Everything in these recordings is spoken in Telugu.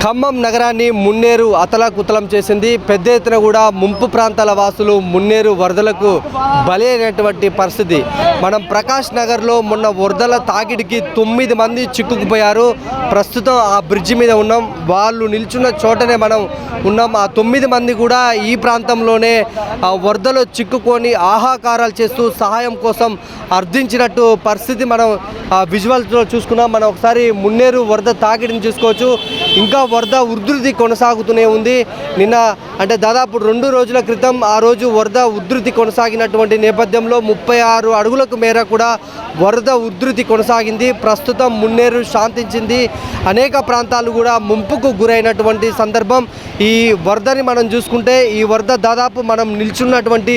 ఖమ్మం నగరాన్ని మున్నేరు అతలాకుతలం చేసింది. పెద్ద ఎత్తున కూడా ముంపు ప్రాంతాల వాసులు మున్నేరు వరదలకు బలి అయినటువంటి పరిస్థితి. మనం ప్రకాష్ నగర్లో మొన్న వరదల తాకిడికి 9 మంది చిక్కుకుపోయారు. ప్రస్తుతం ఆ బ్రిడ్జి మీద ఉన్నాం. వాళ్ళు నిల్చున్న చోటనే మనం ఉన్నాం. ఆ 9 మంది కూడా ఈ ప్రాంతంలోనే వరదలో చిక్కుకొని ఆహాకారాలు చేస్తూ సహాయం కోసం అర్థించినట్టు పరిస్థితి మనం విజువల్స్లో చూసుకున్నాం. మనం ఒకసారి మున్నేరు వరద తాకిడిని చూసుకోవచ్చు. ఇంకా వరద ఉధృతి కొనసాగుతూనే ఉంది. నిన్న అంటే దాదాపు 2 రోజుల క్రితం ఆ రోజు వరద ఉధృతి కొనసాగినటువంటి నేపథ్యంలో 36 అడుగులకు మేర కూడా వరద ఉధృతి కొనసాగింది. ప్రస్తుతం మున్నేరు శాంతించింది. అనేక ప్రాంతాలు కూడా ముంపుకు గురైనటువంటి సందర్భం. ఈ వరదని మనం చూసుకుంటే ఈ వరద దాదాపు మనం నిల్చున్నటువంటి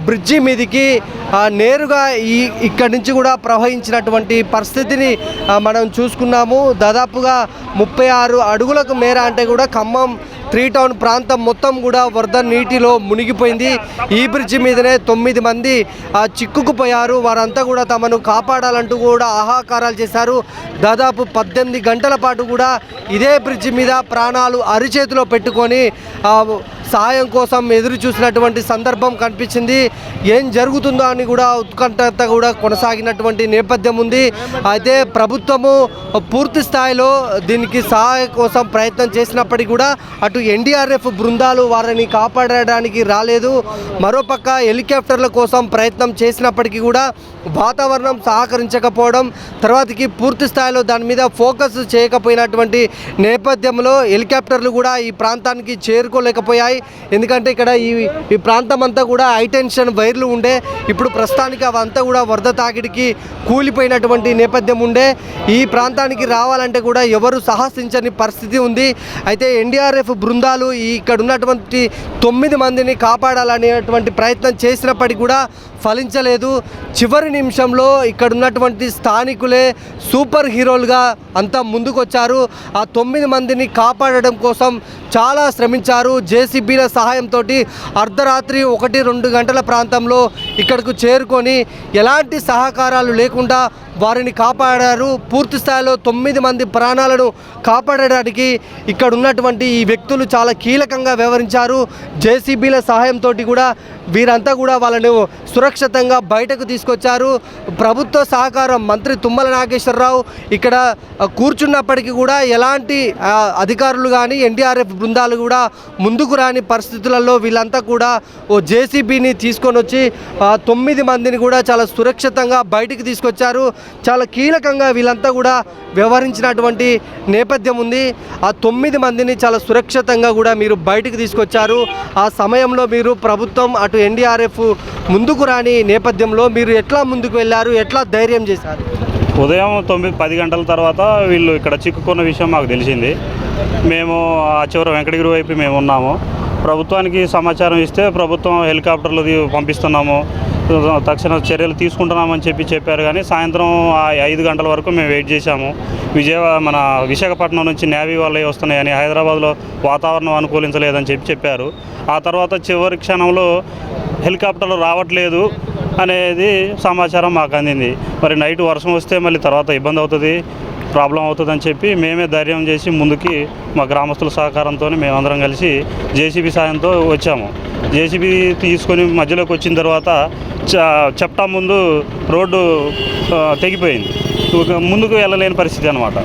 బ్రిడ్జి మీదికి నేరుగా ఇక్కడి నుంచి కూడా ప్రవహించినటువంటి పరిస్థితిని మనం చూసుకున్నాము. దాదాపుగా 36 అడుగులకు మేర అంటే కూడా ఖమ్మం 3 టౌన్ ప్రాంతం మొత్తం కూడా వరద నీటిలో మునిగిపోయింది. ఈ బ్రిడ్జి మీదనే 9 మంది చిక్కుకుపోయారు. వారంతా కూడా తమను కాపాడాలంటూ కూడా ఆహాకారాలు చేశారు. దాదాపు 18 గంటల పాటు కూడా ఇదే బ్రిడ్జి మీద ప్రాణాలు అరిచేతిలో పెట్టుకొని సహాయం కోసం ఎదురు చూసినటువంటి సందర్భం కనిపించింది. ఏం జరుగుతుందో అని కూడా ఉత్కంఠత కూడా కొనసాగినటువంటి నేపథ్యం ఉంది. అయితే ప్రభుత్వము పూర్తి స్థాయిలో దీనికి సహాయం కోసం ప్రయత్నం చేసినప్పటికీ కూడా అటు ఎన్డీఆర్ఎఫ్ బృందాలు వారిని కాపాడడానికి రాలేదు. మరోపక్క హెలికాప్టర్ల కోసం ప్రయత్నం చేసినప్పటికీ కూడా వాతావరణం సహకరించకపోవడం, తర్వాతకి పూర్తి స్థాయిలో దాని మీద ఫోకస్ చేయకపోయినటువంటి నేపథ్యంలో హెలికాప్టర్లు కూడా ఈ ప్రాంతానికి చేరుకోలేకపోయాయి. ఎందుకంటే ఇక్కడ ఈ ప్రాంతం అంతా కూడా హైటెన్షన్ వైర్లు ఉండే, ఇప్పుడు ప్రస్తుతానికి అవంతా కూడా వరద తాకిడికి కూలిపోయినటువంటి నేపథ్యం ఉండే. ఈ ప్రాంతానికి రావాలంటే కూడా ఎవరు సాహసించని పరిస్థితి ఉంది. అయితే ఎన్డీఆర్ఎఫ్ బృందాలు ఇక్కడ ఉన్నటువంటి 9 మందిని కాపాడాలనేటువంటి ప్రయత్నం చేసినప్పటికీ కూడా ఫలించలేదు. చివరి నిమిషంలో ఇక్కడ ఉన్నటువంటి స్థానికులే సూపర్ హీరోలుగా అంతా ముందుకొచ్చారు. ఆ 9 మందిని కాపాడడం కోసం చాలా శ్రమించారు. జేసీబీల సహాయంతో అర్ధరాత్రి 1-2 గంటల ప్రాంతంలో ఇక్కడకు చేరుకొని ఎలాంటి సహకారాలు లేకుండా వారిని కాపాడారు. పూర్తి స్థాయిలో 9 మంది ప్రాణాలను కాపాడడానికి ఇక్కడ ఉన్నటువంటి ఈ వ్యక్తులు చాలా కీలకంగా వ్యవహరించారు. జేసీబీల సహాయంతో కూడా వీరంతా కూడా వాళ్ళను సురక్షితంగా బయటకు తీసుకొచ్చారు. ప్రభుత్వ సహకారం మంత్రి తుమ్మల నాగేశ్వరరావు ఇక్కడ కూర్చున్నప్పటికీ కూడా ఎలాంటి అధికారులు కానీ ఎన్డీఆర్ఎఫ్ బృందాలు కూడా ముందుకు రాని పరిస్థితులలో వీళ్ళంతా కూడా ఓ జేసీబీని తీసుకొని వచ్చి 9 మందిని కూడా చాలా సురక్షితంగా బయటికి తీసుకొచ్చారు. చాలా కీలకంగా వీళ్ళంతా కూడా వ్యవహరించినటువంటి నేపథ్యం ఉంది. ఆ 9 మందిని చాలా సురక్షితంగా కూడా మీరు బయటికి తీసుకొచ్చారు. ఆ సమయంలో మీరు ప్రభుత్వం అటు ఎన్డీఆర్ఎఫ్ ముందుకు రాని నేపథ్యంలో మీరు ఎట్లా ముందుకు వెళ్ళారు, ఎట్లా ధైర్యం చేశారు? ఉదయం 9-10 గంటల తర్వాత వీళ్ళు ఇక్కడ చిక్కుకున్న విషయం మాకు తెలిసింది. మేము ఆ చివరి వెంకటగిరి వైపు మేము ఉన్నాము. ప్రభుత్వానికి సమాచారం ఇస్తే ప్రభుత్వం హెలికాప్టర్లు పంపిస్తున్నాము, తక్షణ చర్యలు తీసుకుంటున్నామని చెప్పారు. కానీ సాయంత్రం 5 గంటల వరకు మేము వెయిట్ చేశాము. మన విశాఖపట్నం నుంచి నేవీ వాళ్ళే వస్తున్నాయని, హైదరాబాద్లో వాతావరణం అనుకూలించలేదని చెప్పారు. ఆ తర్వాత చివరి క్షణంలో హెలికాప్టర్లు రావట్లేదు అనేది సమాచారం మాకు అందింది. మరి నైట్ వర్షం వస్తే మళ్ళీ తర్వాత ఇబ్బంది అవుతుంది, ప్రాబ్లం అవుతుందని చెప్పి మేమే ధైర్యం చేసి ముందుకి మా గ్రామస్తుల సహకారంతో మేమందరం కలిసి జేసీబీ సాయంతో వచ్చాము. జేసీబీ తీసుకొని మధ్యలోకి వచ్చిన తర్వాత చెప్తా ముందు రోడ్డు తెగిపోయింది. ముందుకు వెళ్ళలేని పరిస్థితి అనమాట.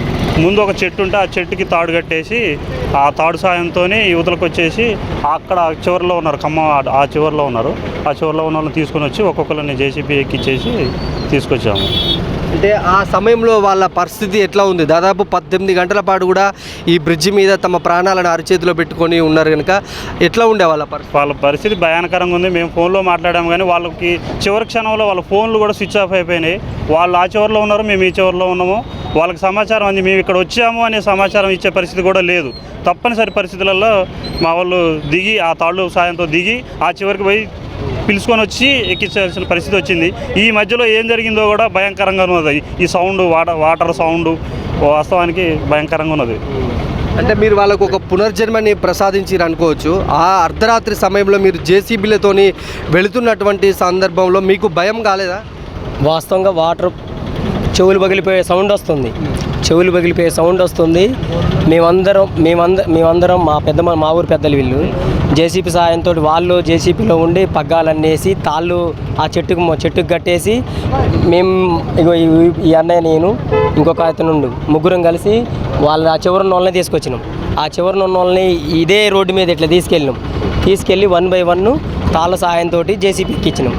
ముందు ఒక చెట్టు ఉంటే ఆ చెట్టుకి తాడు కట్టేసి ఆ తాడు సాయంతో యువతలకు వచ్చేసి అక్కడ చివరిలో ఉన్నారు, ఖమ్మం ఆ చివరిలో ఉన్నారు. ఆ చివరిలో ఉన్న వాళ్ళని తీసుకొని వచ్చి ఒక్కొక్కరిని జేసీబీ ఎక్కిచ్చేసి తీసుకొచ్చాము. అంటే ఆ సమయంలో వాళ్ళ పరిస్థితి ఎట్లా ఉంది? దాదాపు 18 గంటల పాటు కూడా ఈ బ్రిడ్జి మీద తమ ప్రాణాలను అరిచేతిలో పెట్టుకొని ఉన్నారు కనుక ఎట్లా ఉండే వాళ్ళ పరిస్థితి భయానకరంగా ఉంది. మేము ఫోన్లో మాట్లాడాము కానీ వాళ్ళకి చివరి క్షణంలో వాళ్ళ ఫోన్లు కూడా స్విచ్ ఆఫ్ అయిపోయినాయి. వాళ్ళు ఆ చివరిలో ఉన్నారు, మేము ఈ చివరిలో ఉన్నాము. వాళ్ళకి సమాచారం అంది మేము ఇక్కడ వచ్చాము అనే సమాచారం ఇచ్చే పరిస్థితి కూడా లేదు. తప్పనిసరి పరిస్థితులలో మా వాళ్ళు దిగి ఆ తాళ్ళు సాయంతో దిగి ఆ చివరికి పోయి పిలుచుకొని వచ్చి ఎక్కించాల్సిన పరిస్థితి వచ్చింది. ఈ మధ్యలో ఏం జరిగిందో కూడా భయంకరంగా ఉన్నది. ఈ సౌండ్ వాటర్ సౌండ్ వాస్తవానికి భయంకరంగా ఉన్నది. అంటే మీరు వాళ్ళకు ఒక పునర్జన్మని ప్రసాదించారు అనుకోవచ్చు. ఆ అర్ధరాత్రి సమయంలో మీరు జేసీబీలతోని వెళుతున్నటువంటి సందర్భంలో మీకు భయం కాలేదా? వాస్తవంగా వాటర్ చెవులు పగిలిపోయే సౌండ్ వస్తుంది. చెవులు పగిలిపోయే సౌండ్ వస్తుంది. మేమందరం మా ఊరు పెద్దలు వీళ్ళు జేసీబీ సహాయంతో వాళ్ళు జేసీబీలో ఉండి పగ్గాలన్నీ వేసి తాళ్ళు ఆ చెట్టుకు కట్టేసి మేము ఇగో ఈ అన్నయ్య నేను ఇంకొక అతను ముగ్గురం కలిసి వాళ్ళని ఆ చివరిన వాళ్ళని తీసుకొచ్చినాం. ఆ చివరిన వాళ్ళని ఇదే రోడ్డు మీద ఇట్లా తీసుకెళ్ళి 1 by 1 తాళ్ళ సహాయంతో జేసీబీ ఎక్కించినాం.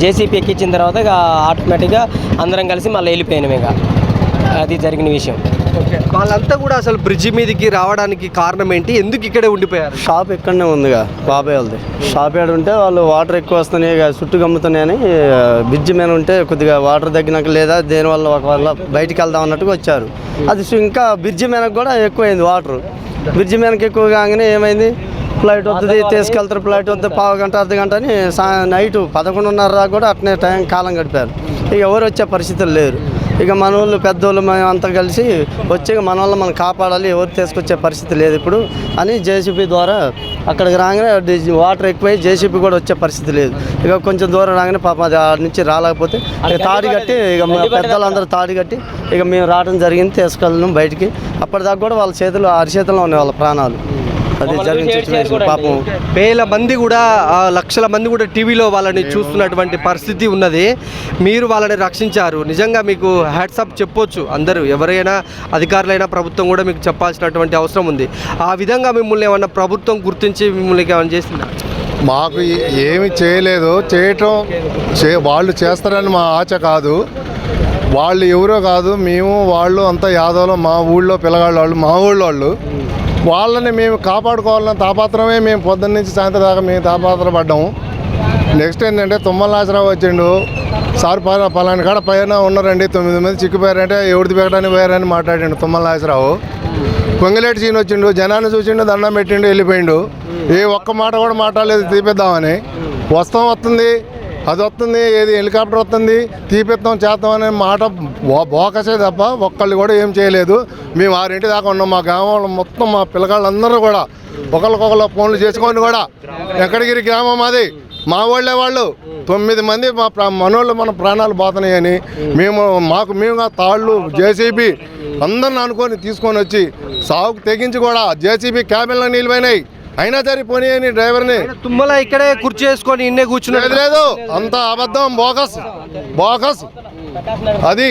జేసీబీ ఎక్కించిన తర్వాత ఇక ఆటోమేటిక్గా అందరం కలిసి మళ్ళీ వెళ్ళిపోయినాం. ఇక అది జరిగిన విషయం. వాళ్ళంతా కూడా అసలు బ్రిడ్జి మీదకి రావడానికి కారణం ఏంటి? ఎందుకు ఇక్కడే ఉండిపోయారు? షాప్ ఇక్కడనే ఉందిగా బాబాయ్ వాళ్ళది. షాప్ ఏడు ఉంటే వాళ్ళు వాటర్ ఎక్కువ వస్తున్నాయి చుట్టూ గమ్ముతున్నాయని బ్రిడ్జి మీద ఉంటే కొద్దిగా వాటర్ తగ్గినాక లేదా దేనివల్ల ఒకవేళ బయటికి వెళ్దాం అన్నట్టుగా వచ్చారు. అది ఇంకా బ్రిడ్జి మీదకి కూడా ఎక్కువైంది వాటర్. బ్రిడ్జి మీదకి ఎక్కువ కాగానే ఏమైంది, ఫ్లైట్ వస్తుంది తీసుకెళ్తారు, ఫ్లైట్ వద్ద పావు గంట అర్ధగంట అని నైటు 11:30 కూడా అట్నే కాలం గడిపారు. ఇక ఎవరు వచ్చే పరిస్థితులు లేరు. ఇక మన వాళ్ళు పెద్దోళ్ళు మేము అంతా కలిసి వచ్చి మన వాళ్ళు మనం కాపాడాలి, ఎవరు తీసుకొచ్చే పరిస్థితి లేదు ఇప్పుడు అని జేసీబీ ద్వారా అక్కడికి రాగానే వాటర్ ఎక్కువై జేసీబీ కూడా వచ్చే పరిస్థితి లేదు. ఇక కొంచెం దూరం రాగానే పాపం అది ఆ నుంచి రాలేకపోతే ఇక తాడి కట్టి ఇక మా పెద్దలందరూ తాడి కట్టి ఇక మేము రావడం జరిగింది, తీసుకెళ్ళడం బయటికి. అప్పటిదాకా కూడా వాళ్ళ చేతులు అరిచేతుల్లో ఉన్నాయి వాళ్ళ ప్రాణాలు. అది జరిగిన సిచ్యువేషన్. పాపం వేల మంది కూడా లక్షల మంది కూడా టీవీలో వాళ్ళని చూస్తున్నటువంటి పరిస్థితి ఉన్నది. మీరు వాళ్ళని రక్షించారు. నిజంగా మీకు హ్యాట్సప్ చెప్పొచ్చు. అందరూ ఎవరైనా అధికారులైనా ప్రభుత్వం కూడా మీకు చెప్పాల్సినటువంటి అవసరం ఉంది. ఆ విధంగా మిమ్మల్ని ఏమన్నా ప్రభుత్వం గుర్తించి మిమ్మల్ని ఏమైనా చేసిందా? మాకు ఏమి చేయలేదు. వాళ్ళు చేస్తారని మా ఆశ కాదు. వాళ్ళు ఎవరో కాదు, మేము వాళ్ళు అంతా యాదవ్లో మా ఊళ్ళో పిల్లగాళ్ళు వాళ్ళు మా ఊళ్ళో వాళ్ళు. వాళ్ళని మేము కాపాడుకోవాలన్న తాపాత్రమే మేము పొద్దున్న నుంచి సాయంత్రం దాకా మేము తాపాత్రపడ్డాము. నెక్స్ట్ ఏంటంటే తుమ్మల నాగరావు వచ్చిండు, సార్ పలాని కాడ పైన ఉన్నారండి 9 మంది చిక్కిపోయారంటే ఎవరిది పెట్టడానికి పోయారని మాట్లాడిండు తుమ్మల నాగరావు. పొంగిలేటి సీన్ వచ్చిండు, జనాన్ని చూసిండు, దండం పెట్టిండు, వెళ్ళిపోయిండు. ఏ ఒక్క మాట కూడా మాట్లాడలేదు తీపిద్దామని. వస్తుంది అది వస్తుంది, ఏది హెలికాప్టర్ వస్తుంది, తీపిస్తాం చేస్తాం అనే మాట బోకసే తప్ప ఒక్కళ్ళు కూడా ఏం చేయలేదు. మేము 6 దాకా ఉన్నాం. మా గ్రామంలో మొత్తం మా పిల్లగాళ్ళందరూ కూడా ఒకరికొకరు ఫోన్లు చేసుకొని కూడా వెంకటగిరి గ్రామం అది మా వాళ్ళు 9 మంది మా మనోళ్ళు మన ప్రాణాలు పోతున్నాయని మేము తాళ్ళు జేసీబీ అందరిని అనుకొని తీసుకొని వచ్చి సాగుకు తెగించి కూడా జేసీబీ క్యాబిన్లో నిలిపోయినాయి. అయినా సరే పోనీ అని డ్రైవర్ని తుమ్మల ఇక్కడే కుర్చీ వేసుకొని ఇన్నే కూర్చున్నది లేదు. అంత అబద్ధం, బోకస్ అది.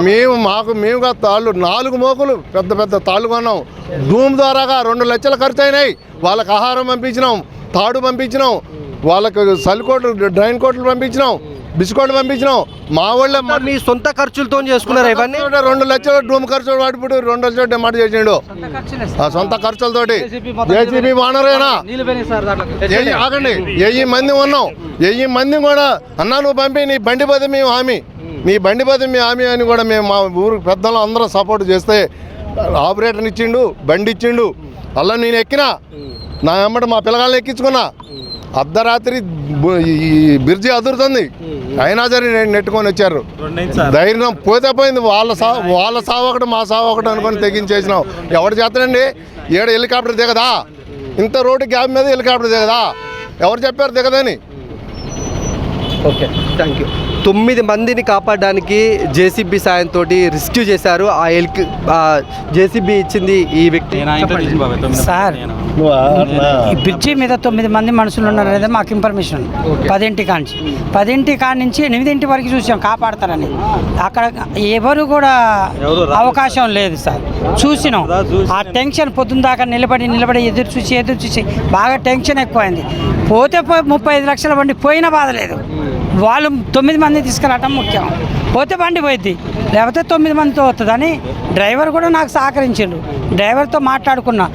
మేముగా తాళ్ళు 4 మోకులు పెద్ద తాళ్ళు కొన్నాం. డూమ్ ద్వారాగా 2 లక్షలు ఖర్చు అయినాయి. వాళ్ళకి ఆహారం పంపించినాం, తాడు పంపించినాం, వాళ్ళకి సలికోట్లు డ్రైన్ కోట్లు పంపించినాం, బిస్కోట్లు పంపించినాం. మా వాళ్ళే మీ సొంత ఖర్చులతో చేసుకున్నారు ఇవన్నీ. 2 లక్షలు డూమ్ ఖర్చు వాడిపోయి 2 లక్షలు డిమాండ్ చేసిండు ఆ సొంత ఖర్చులతోటి. జేసీబీ వానరేనా ఆగండి, 1000 మంది ఉన్నాం. 1000 మంది కూడా అన్నా నువ్వు పంపి నీ బండి పోతే మేము హామీ అని కూడా మేము మా ఊరు పెద్దలు అందరూ సపోర్ట్ చేస్తే ఆపరేటర్ని ఇచ్చిండు, బండి ఇచ్చిండు. అలా నేను ఎక్కినా, నా వెంబడి మా పిల్లగాళ్ళని ఎక్కించుకున్నా. అర్ధరాత్రి ఈ బ్రిడ్జి అదురుతుంది, అయినా సరే నేను నెట్టుకొని వచ్చారు. ధైర్యం పోతే పోయింది. వాళ్ళ సావు ఒకటి మా సావు ఒకటి అనుకొని తెగించేసినాం. ఎవరు చేస్తాడండి? హెలికాప్టర్ దిగదా? ఇంత రోడ్డు గ్యాప్ మీద హెలికాప్టర్ దిగదా? ఎవరు చెప్పారు దిగదని? Okay, thank you. 9 మందిని కాపాడడానికి జేసీబీ సాయంతో రెస్క్యూ చేశారు. జేసీబీ ఇచ్చింది ఈ వ్యక్తి. సార్, ఈ బ్రిడ్జి మీద 9 మంది మనుషులు ఉన్నారనేది మాకు ఇన్ఫర్మేషన్. 10 కాడ నుంచి 8 వరకు చూసాం కాపాడతారని. అక్కడ ఎవరు కూడా అవకాశం లేదు సార్. చూసినాం ఆ టెన్షన్ పొద్దున్న దాకా నిలబడి ఎదురు చూసి బాగా టెన్షన్ ఎక్కువైంది. పోతే 35 లక్షల బండి పోయినా బాధ లేదు. వాళ్ళు 9 మంది తీసుకురావటం ముఖ్యం. పోతే బండి పోయింది, లేకపోతే 9 మందితో వస్తుందని డ్రైవర్ కూడా నాకు సహకరించిండు. డ్రైవర్తో మాట్లాడుకున్నా.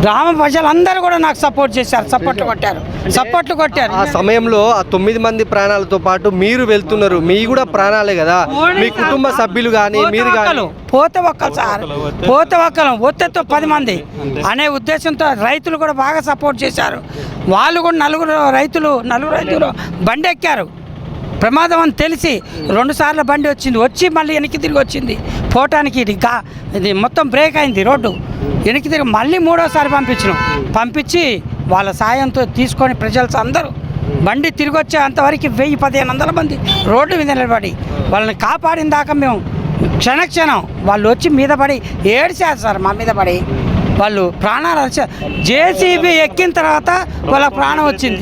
గ్రామ ప్రజలందరూ కూడా నాకు సపోర్ట్ చేశారు, సపోర్ట్లు కొట్టారు. ఆ సమయంలో ఆ 9 మంది ప్రాణాలతో పాటు మీరు వెళ్తున్నారు, మీ కూడా ప్రాణాలే కదా, మీ కుటుంబ సభ్యులు కానీ మీరు కానీ. పోతే ఒక్కరు సార్, ఒత్తితో 10 మంది అనే ఉద్దేశంతో రైతులు కూడా బాగా సపోర్ట్ చేశారు. వాళ్ళు కూడా నలుగురు రైతులు బండి ఎక్కారు. ప్రమాదం అని తెలిసి 2 సార్లు బండి వచ్చి మళ్ళీ వెనక్కి తిరిగి వచ్చింది. పోవటానికి ఇది మొత్తం బ్రేక్ అయింది రోడ్డు. వెనక్కి తిరిగి మళ్ళీ 3వసారి పంపించి వాళ్ళ సాయంతో తీసుకొని ప్రజలు అందరూ బండి తిరిగి వచ్చే అంతవరకు 1000-1500 మంది రోడ్డు మీద నిలబడి వాళ్ళని కాపాడిన దాకా మేము క్షణక్షణం వాళ్ళు వచ్చి మీద పడి ఏడ్చారు సార్, మా మీద పడి వాళ్ళు ప్రాణాలు అరిచారు. జేసీబీ ఎక్కిన తర్వాత వాళ్ళ ప్రాణం వచ్చింది.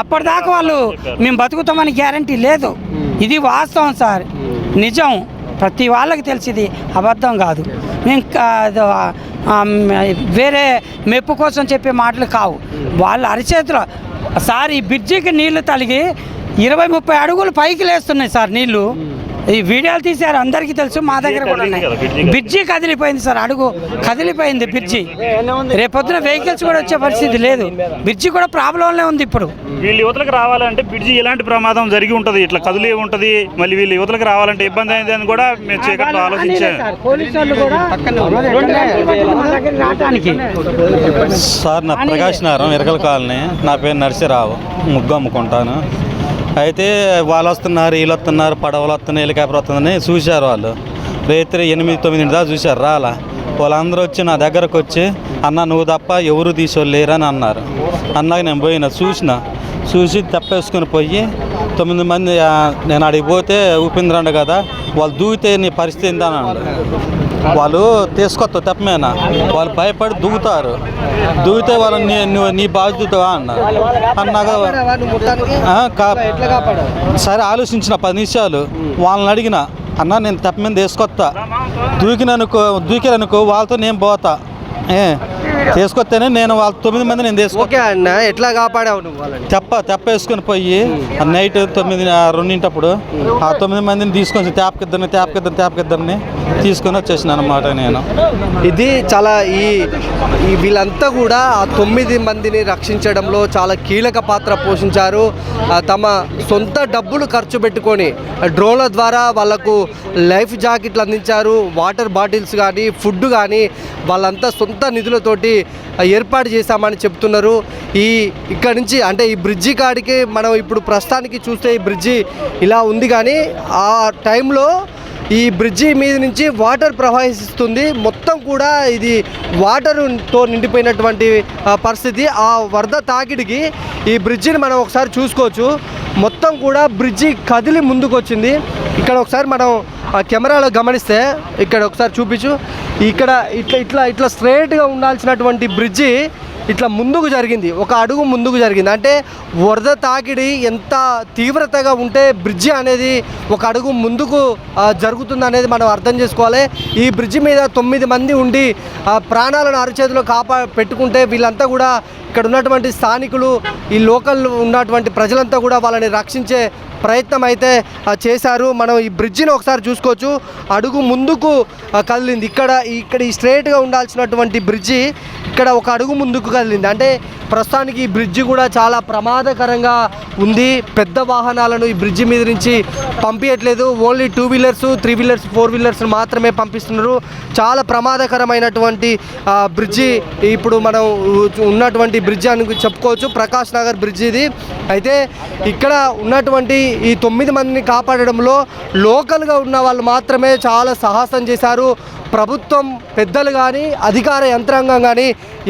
అప్పటిదాకా వాళ్ళు మేము బతుకుతామని గ్యారంటీ లేదు. ఇది వాస్తవం సార్, నిజం. ప్రతి వాళ్ళకి తెలిసింది, అబద్ధం కాదు. మేము వేరే మెప్పు కోసం చెప్పే మాటలు కావు. వాళ్ళు అరిచేతులు సార్, ఈ బ్రిడ్జికి నీళ్లు తలిగి 20-30 అడుగులు పైకి లేస్తున్నాయి సార్ నీళ్లు. ఈ వీడియోలు తీశారు, అందరికీ తెలుసు, మా దగ్గర కూడా ఉన్నాయి. బ్రిడ్జి కదిలిపోయింది సార్, అడుగు కదిలిపోయింది బ్రిడ్జి. రేపొద్దున వెహికల్స్ కూడా వచ్చే పరిస్థితి లేదు. బ్రిడ్జి కూడా ప్రాబ్లంలో ఉంది ఇప్పుడు. వీళ్ళు యువతలకు రావాలంటే బ్రిడ్జి ఎలాంటి ప్రమాదం జరిగి ఉంటుంది, ఇట్లా కదిలి ఉంటుంది, మళ్ళీ వీళ్ళు యువతలకు రావాలంటే ఇబ్బంది అయింది అని కూడా మేము చీకట్లో ఆలోచించాము. సార్, నా ప్రకాష్ నగరం ఇరకల కాలనీ. నా పేరు నరసిరావు, ముగ్గు అమ్ముకుంటాను. అయితే వాళ్ళు వస్తున్నారు, వీళ్ళు వస్తున్నారు, పడవలు వస్తున్నాయి, హెలికాప్టర్ వస్తుందని చూశారు. వాళ్ళు రాత్రి 8-9 దాకా చూశారు, రాలా. వాళ్ళందరూ వచ్చి నా దగ్గరకు వచ్చి, అన్న నువ్వు తప్ప ఎవరు తీసేవాళ్ళు లేరని అన్నారు. అన్నాక నేను పోయినా, చూసి తప్పేసుకుని పోయి 9 మంది నేను అడిగి పోతే ఊపింద్రండు కదా, వాళ్ళు దూకితే నీ పరిస్థితి ఏందని అన్నాడు. వాళ్ళు తీసుకొస్తావు తెప్పమేనా, వాళ్ళు భయపడి దూకుతారు. దూకితే వాళ్ళు నీ బాధ్యత అన్నాక సరే ఆలోచించిన 10 నిమిషాలు. వాళ్ళని అడిగిన, అన్న నేను తెప్ప మీద తీసుకొస్తా, దూకిననుకో వాళ్ళతో నేను పోతా, తీసుకొస్తేనే నేను వాళ్ళ 9 మంది నేను ఓకే అన్న, ఎట్లా కాపాడావు నువ్వు వాళ్ళని? తెప్ప వేసుకొని పోయి నైట్ 9-2 ఆ 9 మందిని తీసుకొని తేపకిద్దరిని తీసుకొని వచ్చేసిన అనమాట నేను. ఇది చాలా ఈ వీళ్ళంతా కూడా ఆ 9 మందిని రక్షించడంలో చాలా కీలక పాత్ర పోషించారు. తమ సొంత డబ్బులు ఖర్చు పెట్టుకొని డ్రోన్ల ద్వారా వాళ్ళకు లైఫ్ జాకెట్లు అందించారు. వాటర్ బాటిల్స్ కానీ ఫుడ్ కానీ వాళ్ళంతా సొంత నిధులతోటి ఏర్పాటు చేశామని చెప్తున్నారు. ఇక్కడ నుంచి అంటే ఈ బ్రిడ్జి కాడికి మనం ఇప్పుడు ప్రస్తుతానికి చూస్తే ఈ బ్రిడ్జి ఇలా ఉంది, కానీ ఆ టైంలో ఈ బ్రిడ్జి మీద నుంచి వాటర్ ప్రవహిస్తుంది. మొత్తం కూడా ఇది వాటర్తో నిండిపోయినటువంటి పరిస్థితి. ఆ వరద తాకిడికి ఈ బ్రిడ్జిని మనం ఒకసారి చూసుకోవచ్చు. మొత్తం కూడా బ్రిడ్జి కదిలి ముందుకు వచ్చింది. ఇక్కడ ఒకసారి మనం కెమెరాలో గమనిస్తే, ఇక్కడ ఒకసారి చూపించు, ఇక్కడ ఇట్లా స్ట్రైట్గా ఉండాల్సినటువంటి బ్రిడ్జి ఇట్లా ముందుకు జరిగింది, ఒక అడుగు ముందుకు జరిగింది. అంటే వరద తాకిడి ఎంత తీవ్రతగా ఉంటే బ్రిడ్జి అనేది ఒక అడుగు ముందుకు జరుగుతుంది అనేది మనం అర్థం చేసుకోవాలి. ఈ బ్రిడ్జి మీద 9 మంది ఉండి ప్రాణాలను అరచేతిలో పెట్టుకుంటే వీళ్ళంతా కూడా ఇక్కడ ఉన్నటువంటి స్థానికులు, ఈ లోకల్ ఉన్నటువంటి ప్రజలంతా కూడా వాళ్ళని రక్షించే ప్రయత్నం అయితే చేశారు. మనం ఈ బ్రిడ్జిని ఒకసారి చూసుకోవచ్చు, అడుగు ముందుకు కదిలింది. ఇక్కడ ఈ స్ట్రైట్గా ఉండాల్సినటువంటి బ్రిడ్జి ఇక్కడ ఒక అడుగు ముందుకు కదిలింది. అంటే ప్రస్తుతానికి ఈ బ్రిడ్జి కూడా చాలా ప్రమాదకరంగా ఉంది. పెద్ద వాహనాలను ఈ బ్రిడ్జి మీద నుంచి పంపించట్లేదు. ఓన్లీ 2 వీలర్స్, 3 వీలర్స్, 4 వీలర్స్ మాత్రమే పంపిస్తున్నారు. చాలా ప్రమాదకరమైనటువంటి బ్రిడ్జి ఇప్పుడు మనం ఉన్నటువంటి బ్రిడ్జి అని చెప్పుకోవచ్చు. ప్రకాష్ నగర్ బ్రిడ్జి ఇది. అయితే ఇక్కడ ఉన్నటువంటి ఈ 9 మందిని కాపాడడంలో లోకల్గా ఉన్న వాళ్ళు మాత్రమే చాలా సాహసం చేశారు. ప్రభుత్వం పెద్దలు కానీ అధికార యంత్రాంగం కానీ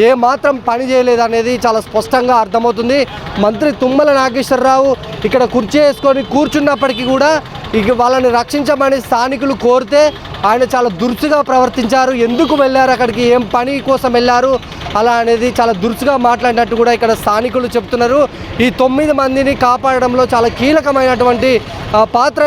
ఏ మాత్రం పని చేయలేదు అనేది చాలా స్పష్టంగా అర్థమవుతుంది. మంత్రి తుమ్మల నాగేశ్వరరావు ఇక్కడ కుర్చీ వేసుకొని కూర్చున్నప్పటికీ కూడా వాళ్ళని రక్షించమని స్థానికులు కోరితే ఆయన చాలా దురుసుగా ప్రవర్తించారు. ఎందుకు వెళ్ళారు అక్కడికి, ఏం పని కోసం వెళ్ళారు అలా అనేది చాలా దురుసుగా మాట్లాడినట్టు కూడా ఇక్కడ స్థానికులు చెప్తున్నారు. ఈ 9 మందిని కాపాడడంలో చాలా కీలకమైనటువంటి పాత్ర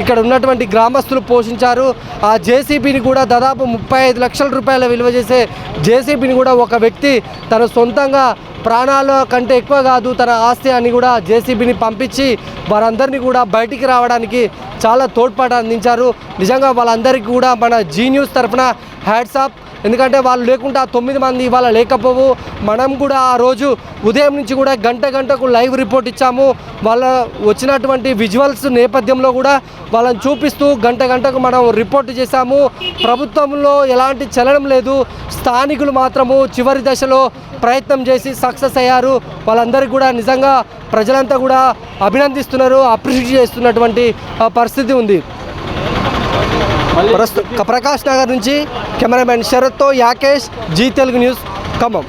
ఇక్కడ ఉన్నటువంటి గ్రామస్తులు పోషించారు. ఆ జేసీబీని కూడా దాదాపు 35 లక్షల రూపాయల విలువ చేసే జేసీబీని కూడా ఒక వ్యక్తి తన సొంతంగా ప్రాణాల కంటే ఎక్కువ కాదు తన ఆస్తి అని కూడా జేసీబీని పంపించి వారందరినీ కూడా బయటికి రావడానికి చాలా తోడ్పాటు అందించారు. నిజంగా వాళ్ళందరికీ కూడా మన జీ న్యూస్ తరఫున హ్యాట్స్ ఆఫ్. ఎందుకంటే వాళ్ళు లేకుండా 9 మంది ఇవాళ లేకపోవు. మనం కూడా ఆ రోజు ఉదయం నుంచి కూడా గంటకు లైవ్ రిపోర్ట్ ఇచ్చాము. వాళ్ళ వచ్చినటువంటి విజువల్స్ నేపథ్యంలో కూడా వాళ్ళని చూపిస్తూ గంటకు మనం రిపోర్ట్ చేశాము. ప్రభుత్వంలో ఎలాంటి చలనం లేదు. స్థానికులు మాత్రము చివరి దశలో ప్రయత్నం చేసి సక్సెస్ అయ్యారు. వాళ్ళందరికీ కూడా నిజంగా ప్రజలంతా కూడా అభినందిస్తున్నారు, అప్రిషియేట్ చేస్తున్నటువంటి పరిస్థితి ఉంది. ప్రకాష్ నగర్ నుంచి కెమెరామెన్ శరత్తో యాకేష్, జీ తెలుగు న్యూస్, ఖమ్మం.